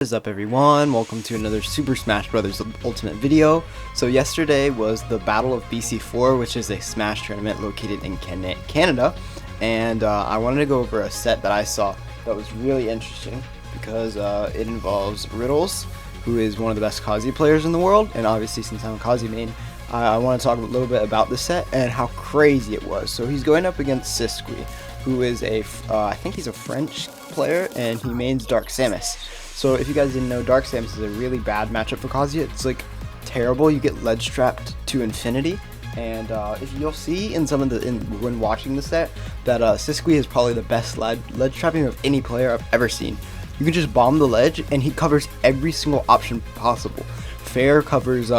What is up, everyone? Welcome to another Super Smash Bros. Ultimate video. So yesterday was the Battle of BC4, which is a Smash tournament located in Canada, and I wanted to go over a set that I saw that was really interesting because it involves Riddles, who is one of the best Kazuya players in the world, and obviously since I'm a Kazuya main, I want to talk a little bit about the set and how crazy it was. So he's going up against Siskui, who is I think he's a French player, and he mains Dark Samus. So if you guys didn't know, Dark Samus is a really bad matchup for Kazuya. It's like terrible. You get ledge trapped to infinity, and if you'll see in some of when watching the set that Siskui is probably the best ledge trapping of any player I've ever seen. You can just bomb the ledge, and he covers every single option possible. Fair covers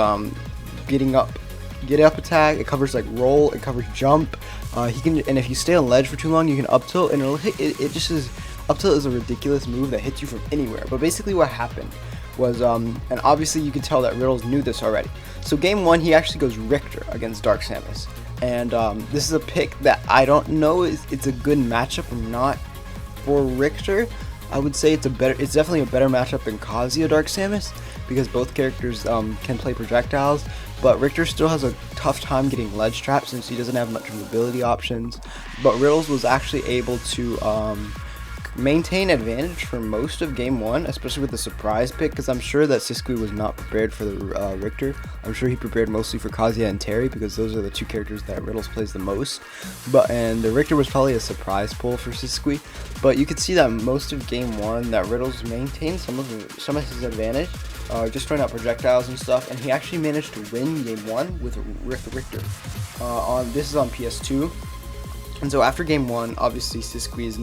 get up attack. It covers like roll. It covers jump. And if you stay on ledge for too long, you can up tilt, and it just is. Up tilt is a ridiculous move that hits you from anywhere. But basically what happened was, and obviously you can tell that Riddles knew this already. So game 1, he actually goes Richter against Dark Samus. And this is a pick that I don't know if it's a good matchup or not for Richter. I would say it's definitely a better matchup than Kazuya Dark Samus, because both characters can play projectiles, but Richter still has a tough time getting ledge trapped since he doesn't have much mobility options. But Riddles was actually able to maintain advantage for most of game 1, especially with the surprise pick, because I'm sure that Siskui was not prepared for the Richter. I'm sure he prepared mostly for Kazuya and Terry, because those are the two characters that Riddles plays the most. And the Richter was probably a surprise pull for Siskui. But you could see that most of game 1 that Riddles maintained some of his advantage, just throwing out projectiles and stuff, and he actually managed to win game 1 with Richter. This is on PS2. And so after game 1, obviously Siskui is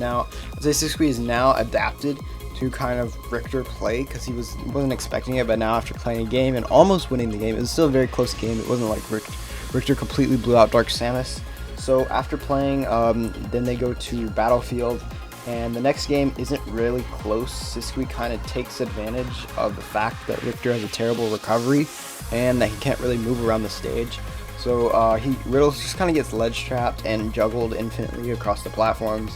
now adapted to kind of Richter play, because he wasn't expecting it, but now after playing a game and almost winning the game, it was still a very close game. It wasn't like Richter completely blew out Dark Samus. So after playing, then they go to Battlefield, and the next game isn't really close. Siskui kind of takes advantage of the fact that Richter has a terrible recovery and that he can't really move around the stage. So Riddles just kind of gets ledge trapped and juggled infinitely across the platforms.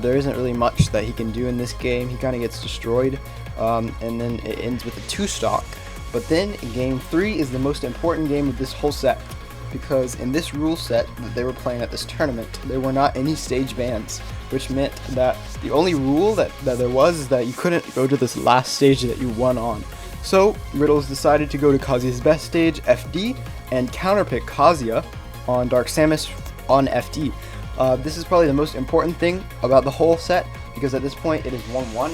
There isn't really much that he can do in this game. He kind of gets destroyed, and then it ends with a 2-stock. But then game 3 is the most important game of this whole set, because in this rule set that they were playing at this tournament, there were not any stage bans, which meant that the only rule that there was is that you couldn't go to this last stage that you won on. So Riddles decided to go to Kazuya's best stage, FD, and counterpick Kazuya on Dark Samus on FD. This is probably the most important thing about the whole set, because at this point it is 1-1,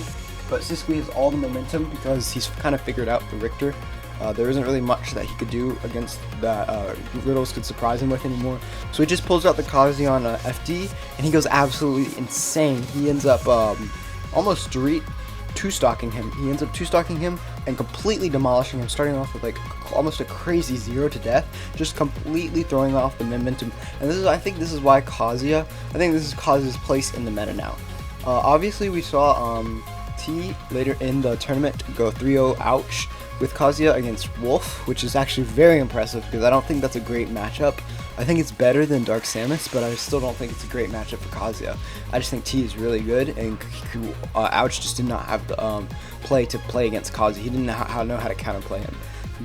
but Siskui has all the momentum because he's kind of figured out the Richter. There isn't really much that he could do against that Riddles could surprise him with anymore. So he just pulls out the Kazuya on FD, and he goes absolutely insane. He ends up almost 2-stocking him. He ends up 2-stocking him and completely demolishing him, starting off with like almost a crazy 0 to death, just completely throwing off the momentum. And I think this is Kazuya's place in the meta now. Obviously we saw T later in the tournament go 3-0 ouch with Kazuya against Wolf, which is actually very impressive, because I don't think that's a great matchup. I think it's better than Dark Samus, but I still don't think it's a great matchup for Kazuya. I just think T is really good, and Ouch just did not have the play to play against Kazuya. He didn't know how to counterplay him.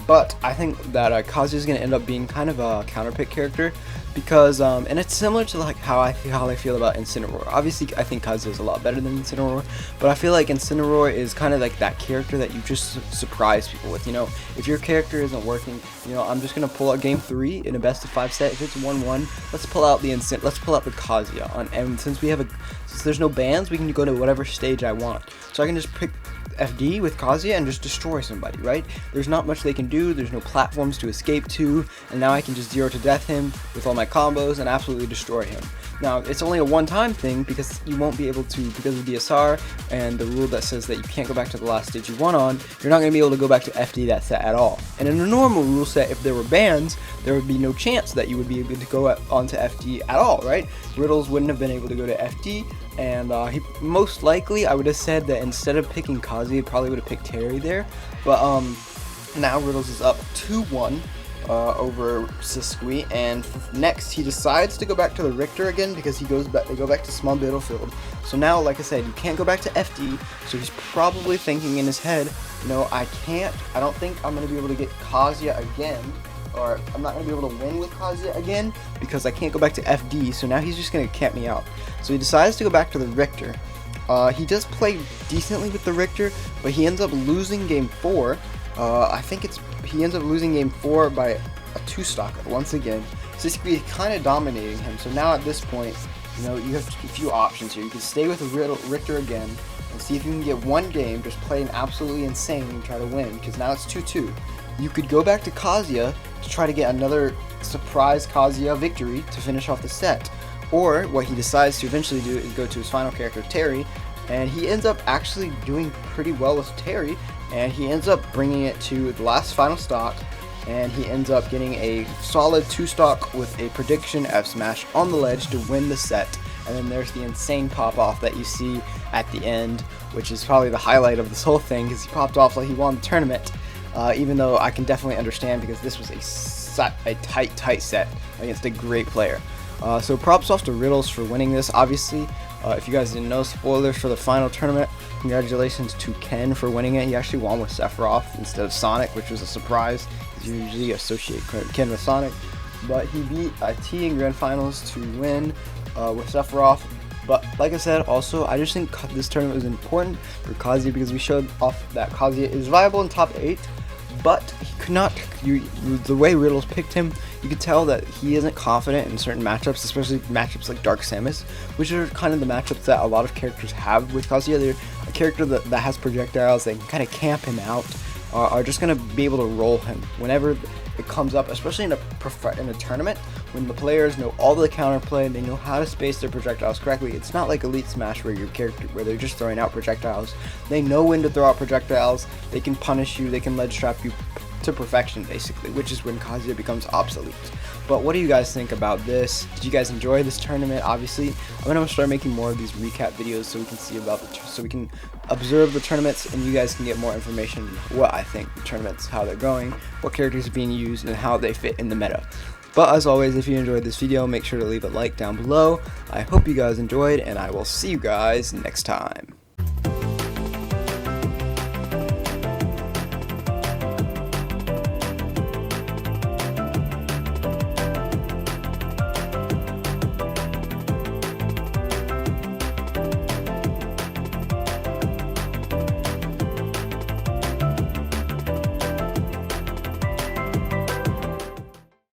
But I think that Kazuya is going to end up being kind of a counterpick character, because and it's similar to like how I feel about Incineroar. Obviously, I think Kazuya is a lot better than Incineroar, but I feel like Incineroar is kind of like that character that you just surprise people with. You know, if your character isn't working, you know, I'm just gonna pull out game 3 in a best of 5 set. If it's 1-1, let's pull out the Kazuya. And since there's no bans, we can go to whatever stage I want. So I can just pick FD with Kazuya and just destroy somebody, right? There's not much they can do, there's no platforms to escape to, and now I can just 0 to death him with all my combos and absolutely destroy him. Now, it's only a one-time thing, because you won't be able to, because of DSR and the rule that says that you can't go back to the last stage you won on, you're not going to be able to go back to FD that set at all. And in a normal rule set, if there were bans, there would be no chance that you would be able to go onto FD at all, right? Riddles wouldn't have been able to go to FD, and he most likely, I would have said that instead of picking Kazuya, he probably would have picked Terry there. But now Riddles is up 2-1 over Siskui, and next he decides to go back to the Richter again because they go back to small battlefield. So now, like I said, you can't go back to FD, so he's probably thinking in his head, I don't think I'm going to be able to get Kazuya again, or I'm not going to be able to win with Kazuya again, because I can't go back to FD, so now he's just going to camp me out. So he decides to go back to the Richter. He does play decently with the Richter, but he ends up losing game 4. He ends up losing game 4 by a 2-stock once again. So basically kind of dominating him. So now at this point, you have a few options here. You can stay with the Richter again and see if you can get one game, just playing absolutely insane and try to win, because now it's 2-2. You could go back to Kazuya to try to get another surprise Kazuya victory to finish off the set. Or what he decides to eventually do is go to his final character, Terry, and he ends up actually doing pretty well with Terry, and he ends up bringing it to the last final stock, and he ends up getting a solid 2-stock with a prediction F smash on the ledge to win the set. And then there's the insane pop off that you see at the end, which is probably the highlight of this whole thing, because he popped off like he won the tournament. Even though I can definitely understand, because this was a tight set against a great player. So props off to Riddles for winning this. Obviously, if you guys didn't know, spoilers for the final tournament. Congratulations to Ken for winning it. He actually won with Sephiroth instead of Sonic, which was a surprise, because you usually associate Ken with Sonic. But he beat T in Grand Finals to win with Sephiroth. But like I said, also, I just think this tournament was important for Kazuya, because we showed off that Kazuya is viable in top 8. But he could not, the way Riddles picked him, you could tell that he isn't confident in certain matchups, especially matchups like Dark Samus, which are kind of the matchups that a lot of characters have with Kazuya. They're a character that has projectiles, they can kind of camp him out, are just going to be able to roll him whenever it comes up, especially in a tournament, when the players know all the counterplay and they know how to space their projectiles correctly. It's not like Elite Smash where where they're just throwing out projectiles. They know when to throw out projectiles, they can punish you, they can ledge trap you to perfection basically, which is when Kazuya becomes obsolete. But what do you guys think about this? Did you guys enjoy this tournament? Obviously, I'm gonna start making more of these recap videos so we can see about so we can observe the tournaments, and you guys can get more information what I think the tournaments, how they're going, what characters are being used, and how they fit in the meta. But as always, if you enjoyed this video, make sure to leave a like down below. I hope you guys enjoyed, and I will see you guys next time.